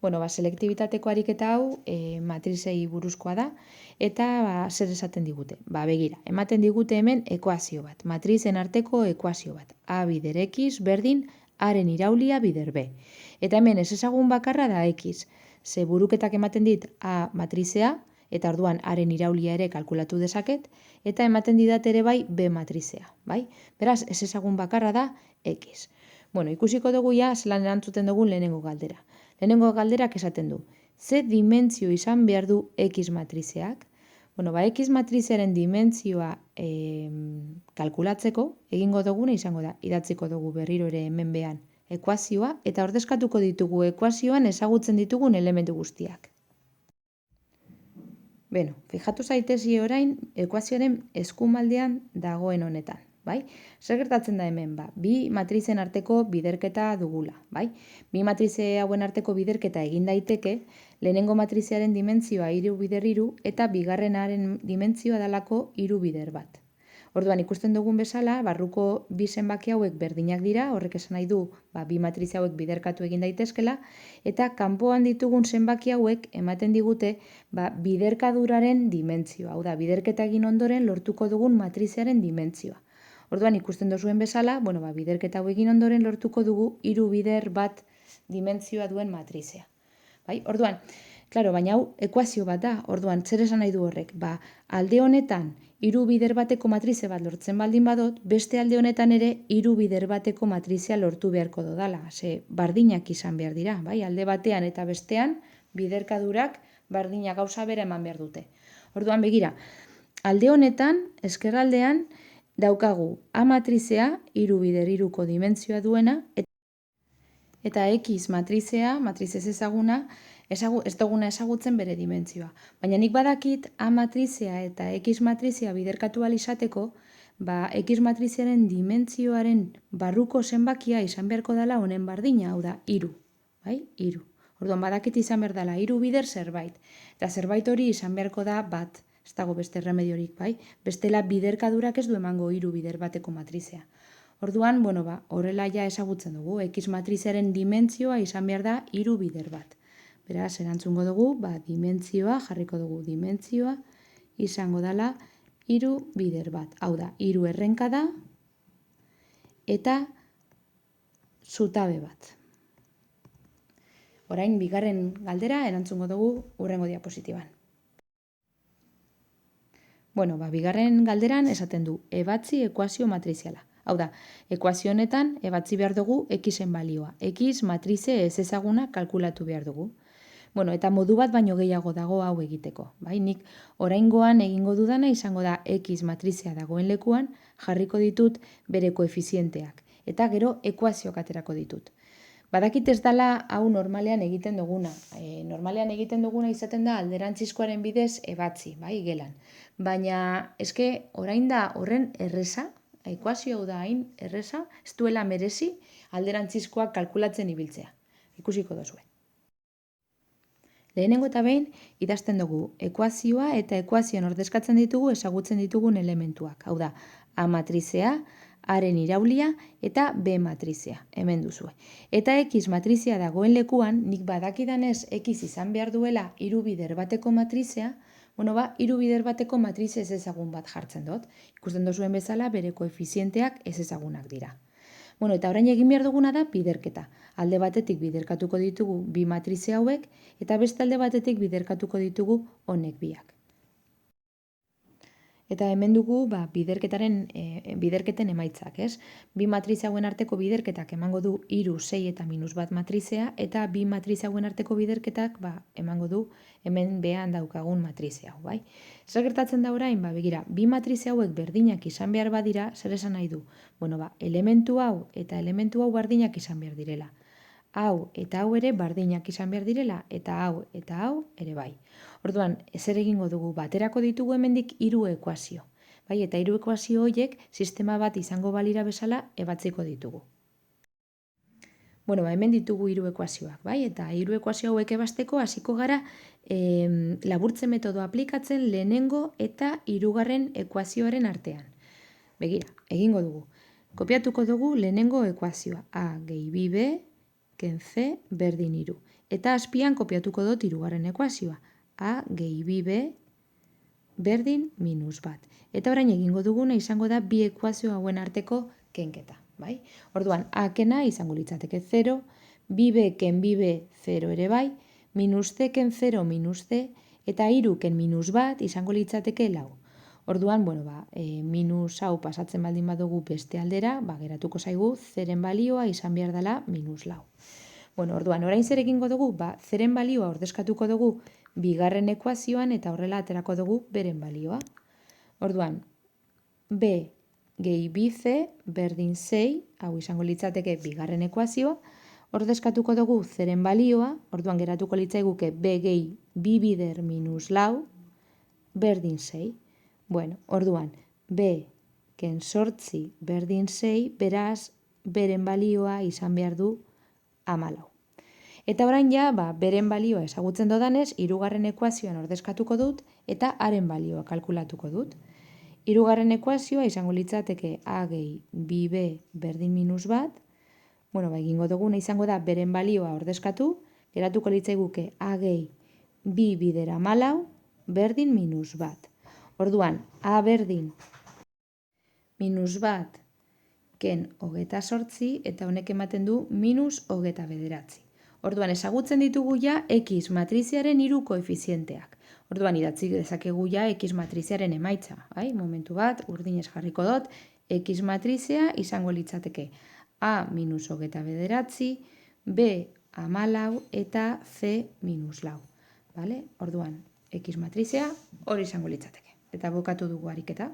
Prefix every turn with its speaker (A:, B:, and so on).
A: Bueno, selektibitateko ariketa hau matrizei buruzkoa da, eta zer esaten digute? Begira, ematen digute hemen ekuazio bat, matrizen arteko ekuazio bat. A bider X berdin Aren iraulia bider B. Eta hemen ez ezagun bakarra da X. Ze buruketak ematen dit A matrizea, eta orduan Aren iraulia ere kalkulatu dezaket, eta ematen didat ere bai B matrizea, bai? Beraz, ez ezagun bakarra da X. Bueno, ikusiko dugu ja zelan erantzuten dugun lehenengo galdera. Lehenengo galderak esaten du, ze dimentsio izan behar du X matrizeak? Bueno, X matrizearen dimentsioa kalkulatzeko, egingo duguna izango da, idatziko dugu berriro ere hemen behan ekuazioa, eta ordezkatuko ditugu ekuazioan ezagutzen ditugun elementu guztiak. Beno, fijatu zaitezi orain ekuazioaren eskumaldean dagoen honetan. Bai? Zer gertatzen da hemen? Bi matrizen arteko biderketa dugula. Bai? Bi matrize hauen arteko biderketa egin daiteke, lehenengo matrizearen dimentsioa 3 bider 3 eta bigarrenaren dimentsioa dalako 3 bider 1. Orduan ikusten dugun bezala, barruko bi zenbaki hauek berdinak dira, horrek esan nahi du bi matrize hauek biderkatu egin daitezkela, eta kanpoan ditugun zenbaki hauek ematen digute biderkaduraren dimentsioa. Hau da, biderketa egin ondoren lortuko dugun matrizearen dimentsioa. Orduan ikusten duzuen bezala, biderketa hau egin ondoren lortuko dugu 3 bider 1 dimentsioa duen matrizea. Bai? Orduan, baina hau ekuazio bat da, orduan zer esan nahi du horrek? Alde honetan 3 bider bateko matrize bat lortzen baldin badot, beste alde honetan ere 3 bider bateko matrizea lortu beharko dodala. Ze bardinak izan behar dira, bai? Alde batean eta bestean biderkadurak bardinak gauza bera eman behar dute. Orduan begira, alde honetan, ezkerraldean, daukagu A matrizea 3 bider 3ko dimentsioa duena, eta X matrizea, matriz ez ezaguna, ez duguna ezagutzen bere dimentsioa. Baina nik badakit A matrizea eta X matrizea biderkatu ahal izateko, X matrizearen dimentsioaren barruko zenbakia izan beharko dela honen bardina, hau da, 3. Bai? 3. Orduan badakit izan behar dela 3 bider zerbait. Eta zerbait hori izan beharko da bat. Ez dago beste remediorik, bai? Bestela biderkadurak ez du emango 3 bider bateko matrizea. Orduan, horrela ja ezagutzen dugu, X matrizearen dimentsioa izan behar da 3 bider 1. Beraz, erantzungo dugu, dimentsioa, jarriko dugu dimentsioa, izango dela 3 bider 1. Hau da, 3 errenka da, eta zutabe bat. Orain, bigarren galdera erantzungo dugu hurrengo diapositiban. Bigarren galderan esaten du, ebatzi ekuazio matriziala. Hau da, ekuazio honetan ebatzi behar dugu Xen balioa. X matrize ez ezaguna kalkulatu behar dugu. Eta modu bat baino gehiago dago hau egiteko. Nik oraingoan egingo dudana izango da X matrizea dagoen lekuan, jarriko ditut bere koefizienteak. Eta gero ekuazioak aterako ditut. Badakit ez dela hau normalean egiten duguna. Normalean egiten duguna izaten da alderantzizkoaren bidez ebatzi, gelan. Baina eske orain da horren erreza, ekuazio hau da hain erreza, ez duela merezi alderantzizkoak kalkulatzen ibiltzea. Ikusiko duzue. Lehenengo eta behin idazten dugu ekuazioa eta ekuazioan ordezkatzen ditugu ezagutzen ditugun elementuak. Hau da, A matrizea, Aren iraulia eta B matrizea, hemen duzue. Eta X matrizea dagoen lekuan, nik badakidanez X izan behar duela 3 bider bateko matrizea, 3 bider bateko matrize ez ezagun bat jartzen dut. Ikusten duzuen bezala bere koefizienteak ez ezagunak dira. Eta orain egin behar duguna da biderketa. Alde batetik biderkatuko ditugu bi matrize hauek, eta beste alde batetik biderkatuko ditugu honek biak. Eta hemen dugu biderketen emaitzak, ez? Bi matrize hauen arteko biderketak emango du 3, 6 eta -1 matrizea, eta bi matrize hauen arteko biderketak emango du hemen behan daukagun matrize hau, bai? Zer gertatzen da orain? Begira, bi matrize hauek berdinak izan behar badira, zer esan nahi du? Elementu hau eta elementu hau berdinak izan behar direla. Hau eta hau ere bardinak izan behar direla, eta hau ere bai. Orduan, zer egingo dugu, baterako ditugu hemendik 3 ekuazio. Eta 3 ekuazio horiek sistema bat izango balira bezala ebatziko ditugu. Hemen ditugu 3 ekuazioak, eta 3 ekuazio hauek ebazteko hasiko gara laburtze metodoa aplikatzen lehenengo eta 3. ekuazioaren artean. Begira, egingo dugu. Kopiatuko dugu lehenengo ekuazioa. A gehi 2B ken C berdin 3. Eta azpian kopiatuko dut hirugarren ekuazioa. A gehi bi B berdin minus bat. Eta orain egingo duguna izango da bi ekuazio hauen arteko kenketa. Bai? Orduan, A kena izango litzateke 0, bi B ken bi B 0 ere bai, minus C ken 0 minus C, eta 3 ken minus bat izango litzateke 4. Orduan, minus hau pasatzen baldin badugu beste aldera, geratuko zaigu zeren balioa izan behar dela minus 4. Orduan, orain zer egingo dugu? Zeren balioa ordezkatuko dugu bigarren ekuazioan eta horrela aterako dugu beren balioa. Orduan, B gehi bi C berdin 6, hau izango litzateke bigarren ekuazioa, ordezkatuko dugu zeren balioa, orduan geratuko litzaiguke B gehi bi bider minus 4 berdin 6. Orduan, B ken 8 berdin 6, beraz, beren balioa izan behar du 14. Eta orain beren balioa ezagutzen dodanez, hirugarren ekuazioan ordezkatuko dut eta haren balioa kalkulatuko dut. Hirugarren ekuazioa izango litzateke A gehi bi B berdin minus bat, egingo duguna izango da beren balioa ordezkatu, geratuko litzaiguke A gehi bi bider 14 berdin minus bat. Orduan, A berdin minus bat ken 28 eta honek ematen du minus 29. Orduan, ezagutzen ditugu X matriziaren 3 koefizienteak. Orduan, idatzi dezakegu X matriziaren emaitza. Momentu bat, urdinez jarriko dut, X matrizia izango litzateke A minus 29, B 14 eta C minus 4. Orduan, X matrizia hori izango litzateke. Eta bukatu dugu ariketa.